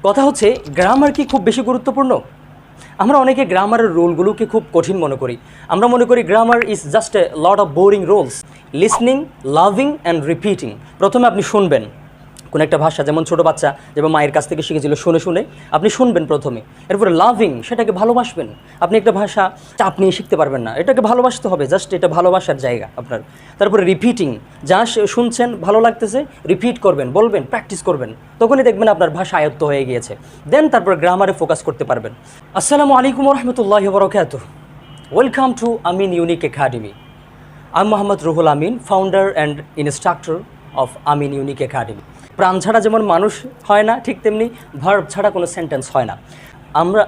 কথা হচ্ছে গ্রামার কি খুব বেশি গুরুত্বপূর্ণ? আমরা অনেকে গ্রামারের রুলগুলোকে খুব কঠিন মনে করি। আমরা মনে করি grammar is just a lot of boring rules. Listening, loving and repeating. প্রথমে আপনি শুনবেন কোনো একটা ভাষা, যেমন ছোটো বাচ্চা যেমন মায়ের কাছ থেকে শিখেছিল শুনে শুনে আপনি শুনবেন প্রথমে। এরপরে লাভিং, সেটাকে ভালোবাসবেন। আপনি একটা ভাষা চাপ নিয়ে শিখতে পারবেন না, এটাকে ভালোবাসতে হবে, জাস্ট এটা ভালোবাসার জায়গা আপনার। তারপরে রিপিটিং, যা শুনছেন ভালো লাগতেছে রিপিট করবেন, বলবেন, প্র্যাকটিস করবেন, তখনই দেখবেন আপনার ভাষা আয়ত্ত হয়ে গিয়েছে। দেন তারপর গ্রামারে ফোকাস করতে পারবেন। আসসালামু আলাইকুম রহমতুল্লাহি ওয়া বারাকাতুহু। Welcome to Amin unique academy. আমি Mohammad Ruhul Amin, founder and instructor of Amin unique academy. প্রাণ ছাড়া যেমন মানুষ হয় না, ঠিক তেমনি ভার্ব ছাড়া কোনো সেন্টেন্স হয় না।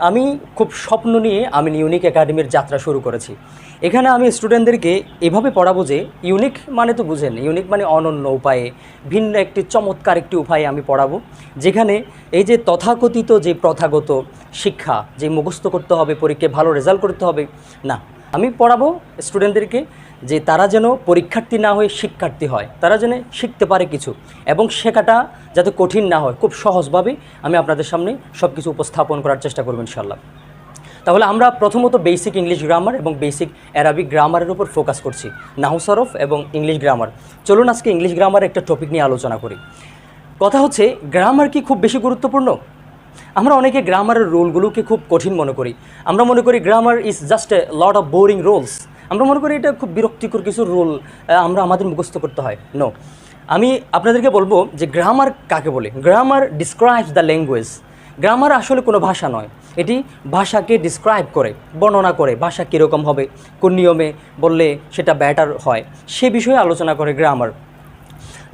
আমি খুব স্বপ্ন নিয়ে আমিন ইউনিক একাডেমির যাত্রা শুরু করেছি। এখানে আমি স্টুডেন্টদেরকে এভাবে পড়াবো যে, ইউনিক মানে তো বুঝেন, ইউনিক মানে অনন্য উপায়ে, ভিন্ন একটি চমৎকার একটি উপায়ে আমি পড়াবো, যেখানে এই যে তথাকথিত যে প্রথাগত শিক্ষা, যে মুখস্থ করতে হবে, পরীক্ষায় ভালো রেজাল্ট করতে হবে, না, আমি পড়াবো স্টুডেন্টদেরকে যে তারা যেন পরীক্ষার্থী না হয়ে শিক্ষার্থী হয়, তারা যেন শিখতে পারে কিছু, এবং শেখাটা যাতে কঠিন না হয়, খুব সহজভাবে আমি আপনাদের সামনে সব কিছু উপস্থাপন করার চেষ্টা করব ইনশাআল্লাহ। তাহলে আমরা প্রথমত বেসিক ইংলিশ গ্রামার এবং বেসিক অ্যারাবিক গ্রামারের উপর ফোকাস করছি, নাহু সরফ এবং ইংলিশ গ্রামার। চলুন আজকে ইংলিশ গ্রামার একটা টপিক নিয়ে আলোচনা করি। কথা হচ্ছে গ্রামার কি খুব বেশি গুরুত্বপূর্ণ? আমরা অনেকে গ্রামারের রুলগুলোকে খুব কঠিন মনে করি। আমরা মনে করি grammar is just a lot of boring rules. আমরা মনে করি এটা খুব বিরক্তিকর কিছু রুল আমাদের মুখস্থ করতে হয়। নো, আমি আপনাদেরকে বলবো যে গ্রামার কাকে বলে। Grammar describes the language. Grammar আসলে কোনো ভাষা নয়, এটি ভাষাকে ডিসক্রাইব করে, বর্ণনা করে, ভাষা কীরকম হবে, কোন নিয়মে বললে সেটা ব্যাটার হয়, সে বিষয়ে আলোচনা করে গ্রামার।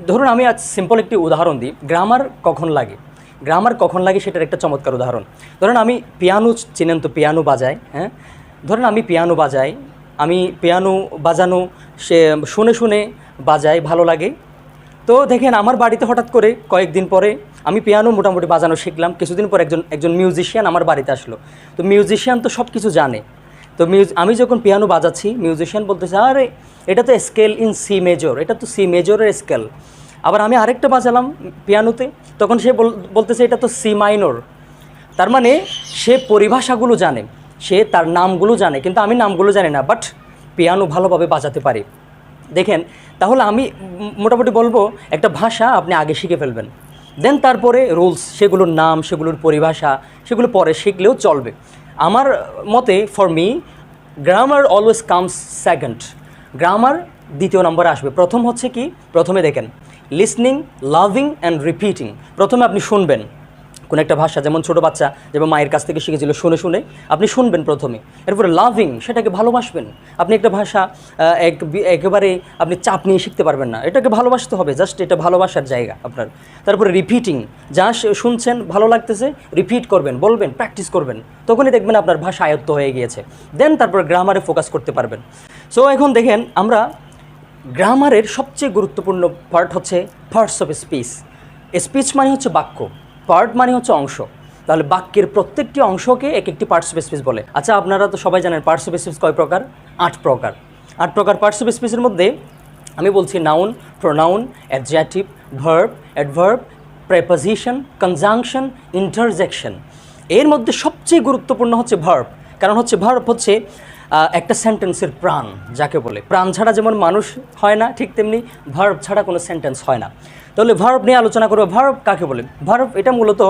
ধরুন আমি আজ সিম্পল একটি উদাহরণ দিই, গ্রামার কখন লাগে। গ্রামার কখন লাগে সেটার একটা চমৎকার উদাহরণ। ধরুন আমি পিয়ানো, চিনেন তো, পিয়ানো বাজাই, হ্যাঁ, ধরুন আমি পিয়ানো বাজাই, আমি পিয়ানো বাজানো সে শুনে শুনে বাজাই, ভালো লাগে। তো দেখেন আমার বাড়িতে হঠাৎ করে কয়েকদিন পরে আমি পিয়ানো মোটামুটি বাজানো শিখলাম, কিছুদিন পর একজন মিউজিশিয়ান আমার বাড়িতে আসলো। তো মিউজিশিয়ান তো সব কিছু জানে। তো আমি যখন পিয়ানো বাজাচ্ছি, মিউজিশিয়ান বলতেছে, আরে এটা তো স্কেল ইন সি মেজর, এটা তো সি মেজরের স্কেল। আবার আমি আরেকটা বাজালাম পিয়ানোতে, তখন সে বলতেছে এটা তো সি মাইনর। তার মানে সে পরিভাষাগুলো জানে, সে তার নামগুলো জানে, কিন্তু আমি নামগুলো জানি না, বাট পিয়ানো ভালোভাবে বাজাতে পারি। দেখেন, তাহলে আমি মোটামুটি বলবো একটা ভাষা আপনি আগে শিখে ফেলবেন, দেন তারপরে রুলস, সেগুলোর নাম, সেগুলোর পরিভাষা, সেগুলো পরে শিখলেও চলবে। আমার মতে, for me, grammar always comes second. Grammar দ্বিতীয় নম্বরে আসবে। প্রথম হচ্ছে কি, প্রথমে দেখেন লিসনিং, লাভিং অ্যান্ড রিপিটিং। প্রথমে আপনি শুনবেন কোনো একটা ভাষা, যেমন ছোটো বাচ্চা যেমন মায়ের কাছ থেকে শিখেছিল শুনে শুনে আপনি শুনবেন প্রথমে। এরপরে লাভিং, সেটাকে ভালোবাসবেন। আপনি একটা ভাষা একেবারে আপনি চাপ নিয়ে শিখতে পারবেন না, এটাকে ভালোবাসতে হবে, জাস্ট এটা ভালোবাসার জায়গা আপনার। তারপরে রিপিটিং, যা শুনছেন ভালো লাগতেছে রিপিট করবেন, বলবেন, প্র্যাকটিস করবেন, তখনই দেখবেন আপনার ভাষা আয়ত্ত হয়ে গিয়েছে। দেন তারপর গ্রামারে ফোকাস করতে পারবেন। সো এখন দেখেন, আমরা গ্রামারের সবচেয়ে গুরুত্বপূর্ণ পার্ট হচ্ছে পার্টস অফ স্পিচ। স্পিচ মানে হচ্ছে বাক্য, পার্ট মানে হচ্ছে অংশ। তাহলে বাক্যের প্রত্যেকটি অংশকে এক একটি পার্টস অফ স্পিচ বলে। আচ্ছা, আপনারা তো সবাই জানেন পার্টস অফ স্পিচ কয় প্রকার? 8 প্রকার। 8 প্রকার পার্টস অফ স্পিচের মধ্যে আমি বলছি noun, pronoun, adjective, verb, adverb, preposition, conjunction, interjection. এর মধ্যে সবচেয়ে গুরুত্বপূর্ণ হচ্ছে ভার্ব, কারণ হচ্ছে ভার্ব হচ্ছে একটা সেন্টেন্সের প্রাণ, যাকে বলে। প্রাণ ছাড়া যেমন মানুষ হয় না, ঠিক তেমনি ভার্ব ছাড়া কোনো সেন্টেন্স হয় না। তাহলে ভার্ব নিয়ে আলোচনা করবো। ভার্ব কাকে বলে? ভার্ব এটা মূলত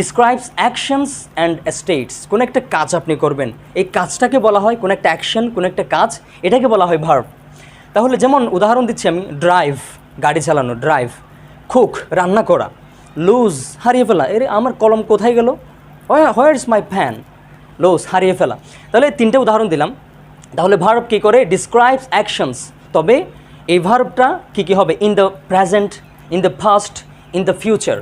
ডিসক্রাইবস অ্যাকশনস অ্যান্ড স্টেটস। কোনো একটা কাজ আপনি করবেন, এই কাজটাকে বলা হয়, কোনো একটা অ্যাকশন, কোনো একটা কাজ, এটাকে বলা হয় ভার্ব। তাহলে যেমন উদাহরণ দিচ্ছি আমি, ড্রাইভ, গাড়ি চালানো, ড্রাইভ। কুক, রান্না করা। লুজ, হারিয়ে ফেলা, এর আমার কলম কোথায় গেল? Where is my pen? Lose, হারিয়ে ফেলা। তাহলে 3টে উদাহরণ দিলাম। তাহলে ভার্ব কী করে? Describes actions. তবে এই ভার্বটা কী হবে? In the present, in the past, in the future.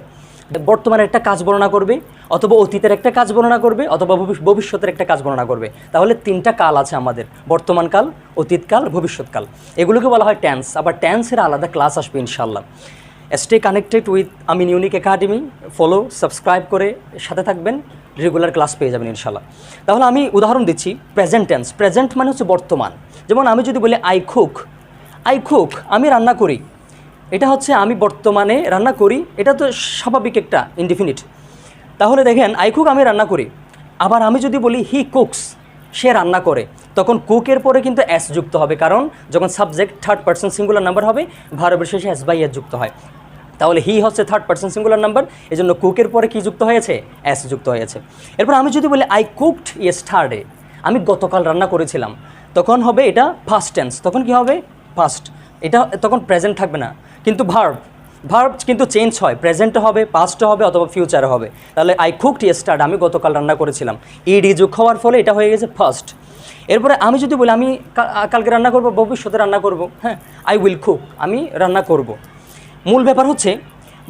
বর্তমানের একটা কাজ বর্ণনা করবে, অথবা অতীতের একটা কাজ বর্ণনা করবে, অথবা ভবিষ্যতের একটা কাজ বর্ণনা করবে। তাহলে 3টা কাল আছে আমাদের, বর্তমানকাল, অতীতকাল, ভবিষ্যৎকাল। এগুলোকে বলা হয় টেন্স। আবার টেন্সের আলাদা ক্লাস আসবে ইনশাল্লাহ। Stay connected with Amin unique academy. Follow, subscribe করে সাথে থাকবেন, রেগুলার ক্লাস পেয়ে যাবেন ইনশাল্লাহ। তাহলে আমি উদাহরণ দিচ্ছি, প্রেজেন্ট টেন্স। প্রেজেন্ট মানে হচ্ছে বর্তমান। যেমন আমি যদি বলি আই কুক, আমি রান্না করি, এটা হচ্ছে আমি বর্তমানে রান্না করি, এটা তো স্বাভাবিক একটা ইনডিফিনিট। তাহলে দেখেন আই কুক আমি রান্না করি, আবার আমি যদি বলি হি কুকস সে রান্না করে, তখন কুকের পরে কিন্তু এস যুক্ত হবে, কারণ যখন subject third person singular number হবে ভার্বের শেষে এস বাই এস যুক্ত হয়। তাহলে হি হচ্ছে থার্ড পার্সন সিঙ্গুলার নাম্বার, এই জন্য কুকের পরে কি যুক্ত হয়েছে, এস যুক্ত হয়েছে। এরপর আমি যদি বলি আই কুকড ইয়েস্টারডে আমি গতকাল রান্না করেছিলাম, তখন হবে এটা ফার্স্ট টেন্স, তখন কি হবে পাস্ট, এটা তখন প্রেজেন্ট থাকবে না। কিন্তু ভার্ব কিন্তু চেঞ্জ হয়, প্রেজেন্টও হবে, পাস্টও হবে, অথবা ফিউচারে হবে। তাহলে আই কুকড ইয়েস্টারডে আমি গতকাল রান্না করেছিলাম, ইডি যোগ হওয়ার ফলে এটা হয়ে গেছে ফার্স্ট। এরপরে আমি যদি বলি আমি কালকে রান্না করব, ভবিষ্যতে রান্না করব, হ্যাঁ আই উইল কুক আমি রান্না করব। মূল ব্যাপার হচ্ছে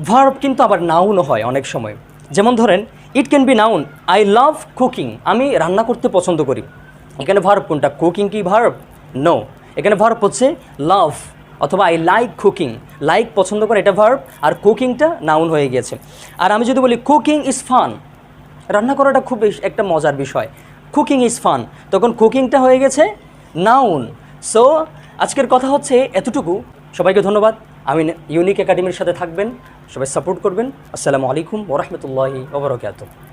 ভার্ব কিন্তু আবার নাউনও হয় অনেক সময়। যেমন ধরেন it can be noun, I love cooking আমি রান্না করতে পছন্দ করি। এখানে ভার্ব কোনটা, কুকিং কি ভার্ব? নো, এখানে ভার্ব হচ্ছে লাভ, অথবা আই লাইক কুকিং, লাইক পছন্দ করে এটা ভার্ব, আর কুকিংটা নাউন হয়ে গিয়েছে। আর আমি যদি বলি কুকিং ইজ ফান রান্না করাটা খুব একটা মজার বিষয়, কুকিং ইজ ফান, তখন কুকিংটা হয়ে গেছে নাউন। সো আজকের কথা হচ্ছে এতটুকু। সবাইকে ধন্যবাদ। আমি ইউনিক একাডেমির সাথে থাকবেন, সবাই সাপোর্ট করবেন। আসসালামু আলাইকুম ওয়া রাহমাতুল্লাহি ওয়া বারাকাতুহু।